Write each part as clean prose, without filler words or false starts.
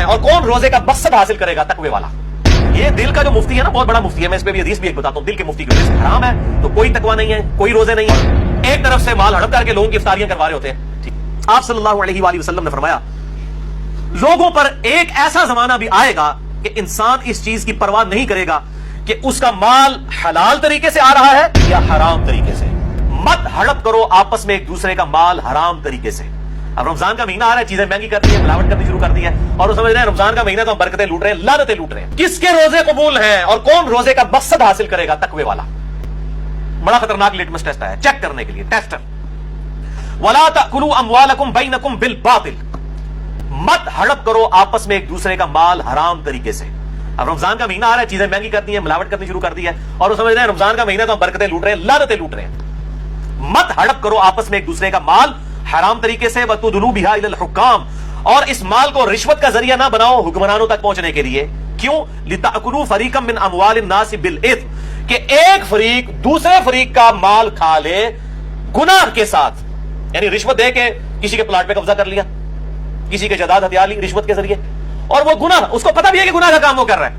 और कौन रोजे का मकसद हासिल करेगा, तकवे वाला। ये दिल का जो मुफ्ती है ना, बहुत बड़ा मुफ्ती है, मैं इस पे भी हदीस भी एक बताता हूँ। दिल के मुफ्ती की रिस्क हराम है तो कोई तकवा नहीं है, कोई रोजे नहीं है, एक तरफ से माल हड़प करके लोगों की इफ्तारियां करवा रहे होते हैं। ठीक, आप सल्लल्लाहु अलैहि वसल्लम ने फरमाया, लोगों पर एक ऐसा जमाना भी आएगा कि इंसान इस चीज की परवाह नहीं करेगा कि उसका माल हलाल तरीके से आ रहा है या हराम तरीके से। मत हड़प करो आपस में एक दूसरे का माल हराम तरीके से। अब रमजान का महीना आ रहा है, चीजें महंगी कर दी है, मिलावट करनी शुरू कर दी है, और वो समझ रहे हैं रमजान का महीना तो हम बरकतें लूट रहे हैं, लानतें लूट रहे हैं। किसके रोजे कबूल हैं और कौन रोजे का मकसद हासिल करेगा, तकवे वाला। बड़ा खतरनाक लिटमस टेस्ट है चेक करने के लिए, टेस्टर। वला तअकुलू अमवालकुम बैनकुम बिल बातिल, मत हड़प करो आपस में एक दूसरे का माल हराम तरीके से। अब रमजान का महीना आ रहा है, चीजें महंगी कर दी है, मिलावट करनी शुरू कर दी है, और वो समझ रहे हैं रमजान का महीना तो हम बरकतें लूट रहे हैं, लानतें लूट रहे हैं। मत हड़प करो आपस में एक दूसरे का माल हराम तरीके से, वतुदलू बिहा इलल हुक्काम, और इस माल को रिश्वत का जरिया ना बनाओ हुक्मरानों तक पहुंचने के लिए। क्यों? लिताकुलू फरीकम मिन अमवालिन नास बिल इत्म, कि एक फरीक दूसरे फरीक का माल खा ले गुनाह के साथ, यानी रिश्वत दे के किसी के प्लाट पे कब्जा कर लिया, किसी के जायदाद हथिया ली रिश्वत के जरिए, और वो गुनाह, उसको पता भी है कि गुनाह का काम वो कर रहा है।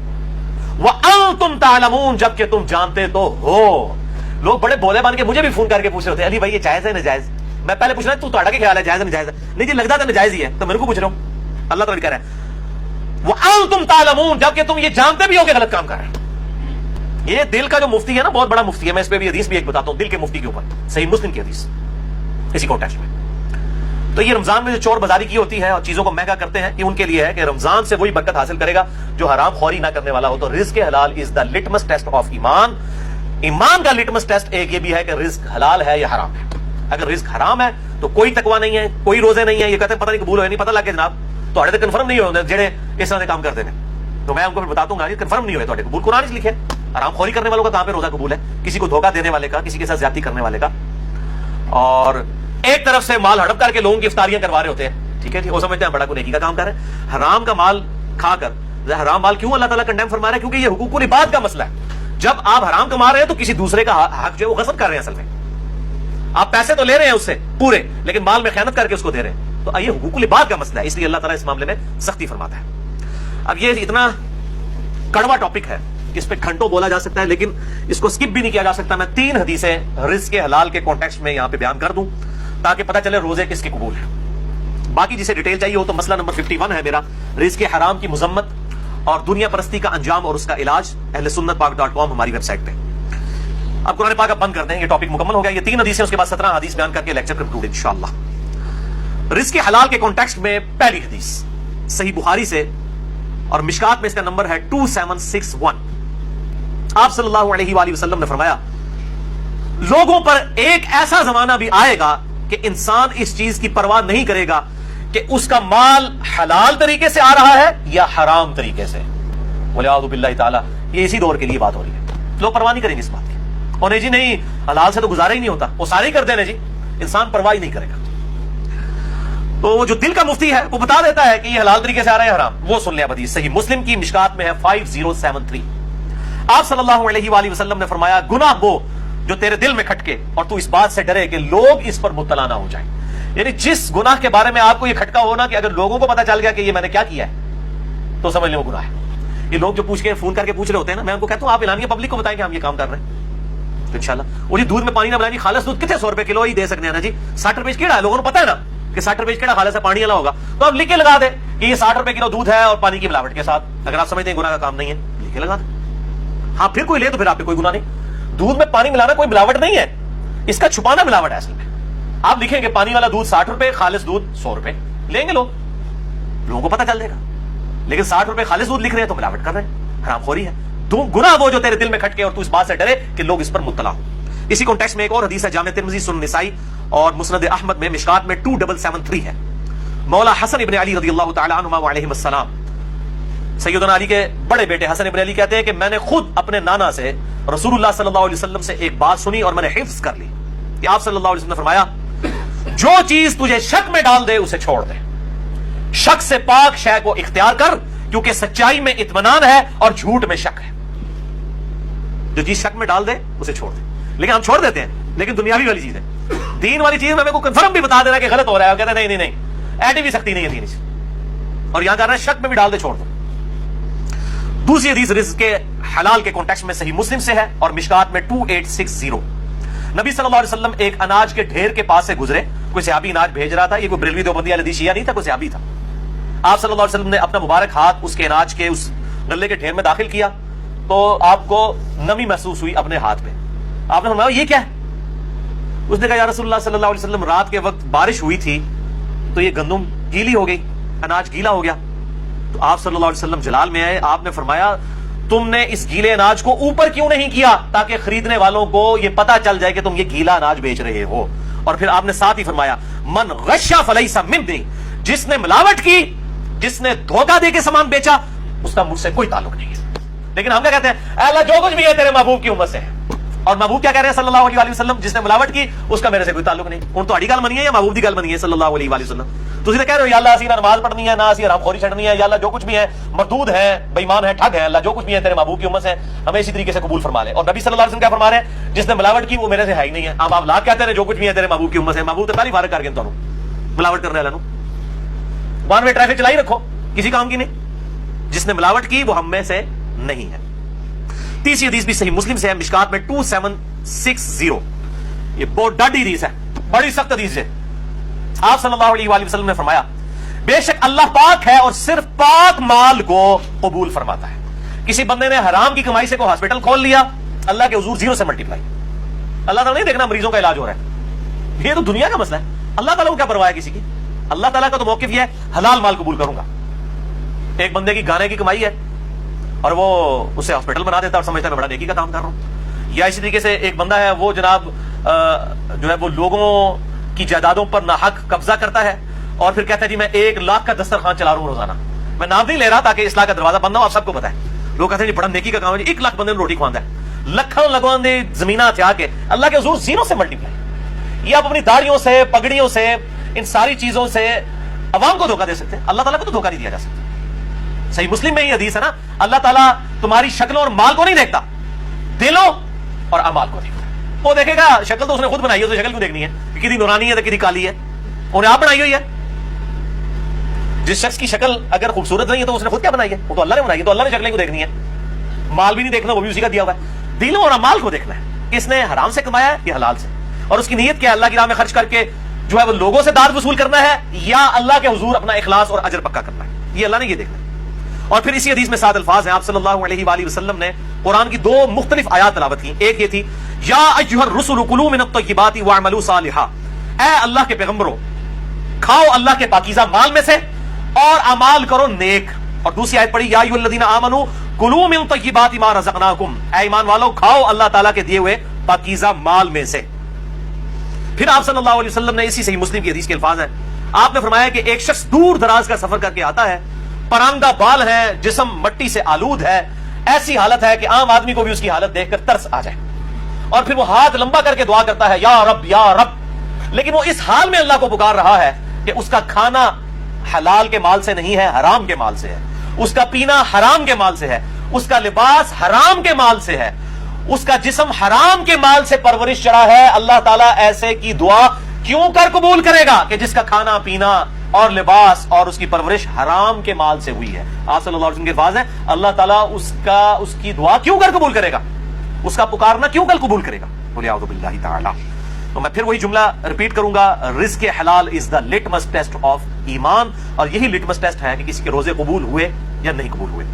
वअंतुम तालमून, जबकि तुम जानते तो हो। लोग बड़े भोले बन के मुझे भी फोन करके पूछ रहे होते हैं, अली भाई ये जायज है ना जायज। मैं पहले पूछ रहा तू तो के ख्याल है जायज है ना जायज है? नहीं जी लगता तो जायज ही है, तो मेरे को पूछ रहा हूं। अल्लाह ताला कह रहा है वअंतुम तालमून, जबकि तुम ये जानते भी हो कि गलत काम कर रहे हैं। ये दिल का जो मुफ्ती है ना, बहुत बड़ा मुफ्ती है, मैं इस पे भी हदीस भी एक बताता हूं, दिल के मुफ्ती के ऊपर, सही मुस्लिम की हदीस इसी कॉन्टेक्स्ट में। तो ये रमजान में जो चोर बाजारी की होती है और चीजों को महंगा करते हैं, ये उनके लिए है कि रमजान से वही बरकत हासिल करेगा जो हराम खोरी ना करने वाला हो। तो रिज्क हलाल is the litmus test of ईमान। ईमान का लिटमस टेस्ट एक ये भी है कि रिज्क हलाल है या हराम है। अगर रिज्क हराम है तो कोई तकवा नहीं है, कोई रोजे नहीं है, ये कहते हैं पता नहीं कबूल हो नहीं, पता लग गया जनाब तो अड़े कंफर्म नहीं हो जेड़े इस तरह के काम करते हैं। तो मैं उनको फिर बता दूंगा ये कंफर्म नहीं हुए तो कबूल। कुरान में लिखे हराम खोरी करने वालों का कहां पे रोजा कबूल है, किसी को धोखा देने वाले का, किसी के साथ ज्यादती करने वाले का, और एक तरफ से माल हड़प करके लोगों की इफ्तारियां करवा रहे होते हैं। ठीक है, वो समझते हैं बड़ा को नेकी का काम कर रहे हैं। हराम का माल खाकर, हराम माल क्यों अल्लाह ताला कंडेम फरमा रहा है? क्योंकि ये हुकूकुल इबाद का मसला है। जब आप हराम कमा रहे हैं तो किसी दूसरे का हक जो है वो गस्ब कर रहे हैं। असल में आप पैसे तो ले रहे हैं उससे पूरे, लेकिन माल में खयानत करके उसको दे रहे हैं। तो ये हुकूकुल इबाद का मसला है, इसलिए अल्लाह ताला इस मामले में सख्ती फरमाता है। अब ये इतना कड़वा टॉपिक है, इस पे घंटों बोला जा सकता है, लेकिन इसको स्किप भी नहीं किया जा सकता। मैं 3 हदीसें रिज़्क़ के हलाल के कॉन्टेक्स्ट में यहां पे बयान कर दूं ताकि पता चले रोजे किसके कबूल है। बाकी जिसे डिटेल चाहिए हो तो मसला नंबर 51 है मेरा, रिज़्क़ हराम की मुजम्मत और दुनिया परस्ती का अंजाम और उसका इलाज, ahlesunnatpak.com हमारी वेबसाइट पे। अब कुरान पाक बंद कर दें, ये टॉपिक मुकम्मल हो गया। ये 3 हदीसें, उसके बाद 17 हदीस बयान करके लेक्चर कंक्लूड इंशाअल्लाह। रिज़्क़ हलाल के कॉन्टेक्स्ट में पहली हदीस सही बुखारी से और मिशकात में इसका नंबर है 2761। आप सल्लल्लाहु अलैहि वसल्लम ने फरमाया, लोगों पर एक ऐसा जमाना भी आएगा कि इंसान इस चीज की परवाह नहीं करेगा कि उसका माल हलाल तरीके से आ रहा है या हराम तरीके से। वलियादु बिल्लाहि ताला, ये इसी दौर के लिए बात हो रही है। लोग परवाह नहीं करेंगे इस बात की, और नहीं जी नहीं हलाल से तो गुजारा ही नहीं होता, वो सारे ही कर देने जी, इंसान परवाह ही नहीं करेगा। तो वो जो दिल का मुफ्ती है वो बता देता है कि ये हलाल तरीके से आ रहा है हराम। वो सुन लिया हदीस सही मुस्लिम की मिशकात में है 5073। आप सल्लल्लाहु अलैहि वसल्लम ने फरमाया, गुनाह वो जो तेरे दिल में खटके और तू इस बात से डरे कि लोग इस पर मुत्तला ना हो जाएं। यानी जिस गुनाह के बारे में आपको ये खटका होना कि अगर लोगों को पता चल गया कि ये मैंने क्या किया है तो समझ लो गुनाह है। ये लोग जो पूछ के फोन करके पूछ रहे होते हैं ना, मैं उनको कहता हूं आप ऐलानिया पब्लिक को बताएं कि हम ये काम कर रहे हैं तो इंशाल्लाह। और ये दूध में पानी ना मिलाएं, खालिस दूध कितने 100 रुपए किलो ही दे सकते हैं ना जी। 60 रुपए केड़ा है, लोगों को पता है ना कि 60 रुपए केड़ा खालिस है, पानी वाला होगा, तो आप लिख के लगा दे कि ये 60 रुपए किलो दूध है और पानी की मिलावट के साथ। अगर आप समझते हैं गुनाह का काम नहीं है, लिख के लगा दे। हाँ, फिर कोई ले तो फिर आप पे कोई गुनाह नहीं। दूध में पानी मिलाना कोई मिलावट नहीं है, इसका छुपाना मिलावट है। असल में आप लिखेंगे पानी वाला दूध 60 रुपए, खालिस दूध 100 रुपए, लेंगे लोग, लोगों को पता चल जाएगा। लेकिन 60 रुपए खालिस दूध लिख रहे हैं तो मिलावट कर रहे हैं, हरामखोरी है। गुनाह वो जो तेरे दिल में खटके और तू इस बात से डरे कि लोग इस पर मुत्तला हो। इसी कॉन्टेक्स्ट में एक और हदीस है जामे तिर्मिज़ी, सुनन निसाई और मुस्नद अहमद में मिशकात में 2773 है। मौला हसन इब्न अली रज़ियल्लाहु तआला अन्हुमा व अलैहिस्सलाम, सैयदना अली के बड़े बेटे हसन इब्न अली कहते हैं कि मैंने खुद अपने नाना से रसूलुल्लाह सल्लल्लाहु अलैहि वसल्लम से एक बात सुनी और मैंने हिफ्ज कर ली कि आप सल्लल्लाहु अलैहि वसल्लम ने फरमाया, जो चीज तुझे शक में डाल दे उसे छोड़ दे। शक से पाक शय को इख्तियार कर, क्योंकि सच्चाई में इत्मीनान है और झूठ में शक है। जो चीज शक में डाल दे उसे छोड़ दे। लेकिन हम छोड़ देते हैं, लेकिन दुनियावी वाली चीज है। दीन वाली चीज में मेरे को कंफर्म भी बता देना कि गलत हो रहा है, कहते नहीं नहीं नहीं, ऐडी भी सख्ती नहीं है दीन से। اور یہاں کہہ رہا ہے شک میں بھی ڈال دے چھوڑ دو. دوسری حدیث رزق کے حلال کے کانٹیکسٹ میں صحیح مسلم سے ہے اور مشکات میں 2860. نبی صلی اللہ علیہ وسلم ایک اناج کے ڈھیر کے پاس سے گزرے. کوئی صحابی اناج بھیج رہا تھا, یہ کوئی بریلوی دیوبندی والا شیعہ نہیں تھا, کوئی صحابی تھا. آپ صلی اللہ علیہ وسلم نے اپنا مبارک ہاتھ اس کے اناج کے اس غلے کے ڈھیر میں داخل کیا تو آپ کو نمی محسوس ہوئی اپنے ہاتھ میں. آپ نے فرمایا یہ کیا ہے؟ اس نے کہا یا رسول اللہ صلی اللہ علیہ وسلم رات کے وقت بارش ہوئی تھی تو یہ گندم گیلی ہو گئی, اناج گیلا ہو گیا. تو آپ صلی اللہ علیہ وسلم جلال میں آئے, آپ نے فرمایا تم نے اس گیلے اناج کو اوپر کیوں نہیں کیا تاکہ خریدنے والوں کو یہ پتا چل جائے کہ تم یہ گیلا اناج بیچ رہے ہو. اور پھر آپ نے ساتھ ہی فرمایا من غش فلیس منی, جس نے ملاوٹ کی, جس نے دھوکہ دے کے سامان بیچا, اس کا مجھ سے کوئی تعلق نہیں ہے. لیکن ہم کیا کہتے ہیں, اے اللہ جو کچھ بھی ہے تیرے محبوب کی امت سے ہے. اور محبوب کیا کہہ رہے ہیں صلی اللہ علیہ وسلم, جس نے ملاوٹ کی اس کا میرے سے کوئی تعلق نہیں. ان تو گل منی ہے یا محبوب کی گل منی ہے صلی اللہ علیہ وسلم. تو کہہ رہے ہو یا اللہ اسی نماز پڑھنی ہے, نہ اسی حرام خوری چھڑنی ہے, یا اللہ جو کچھ بھی ہے مردود ہے, بے ایمان ہے, ٹھگ ہے, اللہ جو کچھ بھی ہے تیرے محبوب کی امت سے ہمیں اسی طریقے سے قبول فرما لے. اور نبی صلی اللہ علیہ وسلم کیا فرما رہے ہیں, جس نے ملاوٹ کی وہ میرے سے ہے ہی نہیں ہے. آپ لا کہتے ہیں جو کچھ بھی ہے تیرے محبوب کی امت سے, محبوب تو پہلی فارغ کر کے تو ملاوٹ کرنے والوں ون وے ٹریفک چلائی رکھو, کسی کام کی نہیں. جس نے ملاوٹ کی وہ ہم میں سے نہیں ہے. تیسری حدیث بھی صحیح مسلم سے ہے, مشکات میں 2760. یہ بہت ڈاڈی حدیث ہے, بڑی سخت حدیث ہے. آپ صلی اللہ علیہ وسلم نے فرمایا بے شک اللہ پاک ہے اور صرف پاک مال کو قبول فرماتا ہے. کسی بندے نے حرام کی کمائی سے کوئی ہاسپٹل کھول لیا, اللہ کے حضور 0 سے ملٹیپلائی. اللہ تعالیٰ نہیں دیکھنا مریضوں کا علاج ہو رہا ہے, یہ تو دنیا کا مسئلہ ہے. اللہ تعالیٰ کو کیا پرواہ ہے کسی کی؟ اللہ تعالیٰ کا تو موقف یہ ہے حلال مال قبول کروں گا. ایک بندے کی گانے کی کمائی ہے اور وہ اسے ہاسپٹل بنا دیتا اور سمجھتا ہے میں بڑا نیکی کا کام کر رہا ہوں. یا اسی طریقے سے ایک بندہ ہے وہ جناب جو ہے وہ لوگوں کی جائیدادوں پر ناحق قبضہ کرتا ہے اور پھر کہتا ہے جی میں 1 لاکھ کا دسترخوان چلا رہا ہوں روزانہ. میں نام نہیں لے رہا تاکہ اصلاح کا دروازہ بند نہ ہو, آپ سب کو پتا ہے. لوگ کہتے ہیں جی بڑا نیکی کا کام ہے, 1 لاکھ بندے نے روٹی کھواندا ہے, لکھوں لگوان دے زمینہ تھیا کے اللہ کے حضور 0 سے ملٹیپلائی. یہ آپ اپنی داڑھیوں سے, پگڑیوں سے, ان ساری چیزوں سے عوام کو دھوکہ دے سکتے ہیں, اللہ تعالیٰ کو تو دھوکہ نہیں دیا جا سکتا. صحیح مسلم میں ہی حدیث ہے نا, اللہ تعالیٰ تمہاری شکلوں اور مال کو نہیں دیکھتا, دلوں اور اعمال کو دیکھتا. وہ دیکھے گا شکل تو اس نے خود بنائی ہے, تو شکل کیوں دیکھنی ہے کہ کدی نورانی ہے تو کدی کالی ہے, انہیں آپ بنائی ہوئی ہے. جس شخص کی شکل اگر خوبصورت نہیں ہے تو اس نے خود کیا بنائی ہے, وہ تو اللہ نے بنائی ہے, تو اللہ نے شکلیں کو دیکھنی ہے. مال بھی نہیں دیکھنا, وہ بھی اسی کا دیا ہوا ہے. دلوں اور اعمال کو دیکھنا ہے, کس نے حرام سے کمایا ہے یا حلال سے, اور اس کی نیت کیا ہے, اللہ کی راہ میں خرچ کر کے جو ہے وہ لوگوں سے داد وصول کرنا ہے یا اللہ کے حضور اپنا اخلاص اور اجر پکا کرنا ہے. یہ اللہ نے یہ دیکھنا ہے. اور پھر اسی حدیث میں 7 الفاظ ہیں. آپ صلی اللہ علیہ وآلہ وسلم نے قرآن کی 2 مختلف آیات تلاوت کی. ایک یہ تھی یا ایھا الرسل کلوا من الطیبات واعملوا صالحا, اے اللہ کے پیغمبروں کھاؤ اللہ کے پاکیزہ مال میں سے اور اعمال کرو نیک. اور دوسری آیت پڑھی یا ایھا الذین آمنوا کلوا من طیبات ما رزقناکم, اے ایمان والو کھاؤ اللہ تعالیٰ کے دیے ہوئے پاکیزہ مال میں سے. پھر آپ صلی اللہ علیہ وسلم نے اسی صحیح مسلم کی حدیث کے الفاظ ہیں, آپ نے فرمایا کہ ایک شخص دور دراز کا سفر کر کے آتا ہے, پرانگا بال ہے, جسم مٹی سے آلود ہے, ایسی حالت ہے کہ عام آدمی کو بھی اس کی حالت دیکھ کر ترس آ جائے, اور پھر وہ ہاتھ لمبا کر کے دعا کرتا ہے یا رب یا رب. لیکن وہ اس حال میں اللہ کو پکار رہا ہے کہ اس کا کھانا حلال کے مال سے نہیں ہے, حرام کے مال سے ہے. اس کا پینا حرام کے مال سے ہے, اس کا لباس حرام کے مال سے ہے, اس کا جسم حرام کے مال سے پرورش چڑھا ہے. اللہ تعالیٰ ایسے کی دعا کیوں کر قبول کرے گا کہ جس کا کھانا پینا اور لباس اور اس کی پرورش حرام کے مال سے ہوئی ہے. آپ صلی اللہ علیہ وسلم کے الفاظ ہیں اللہ تعالیٰ اس کی دعا کیوں کر قبول کرے گا, اس کا پکارنا کیوں کر قبول کرے گا. بولے اعوذ باللہ تعالی. تو میں پھر وہی جملہ ریپیٹ کروں گا, رزق حلال از دا لٹمس ٹیسٹ آف ایمان, اور یہی لٹمس ٹیسٹ ہے کہ کسی کے روزے قبول ہوئے یا نہیں قبول ہوئے.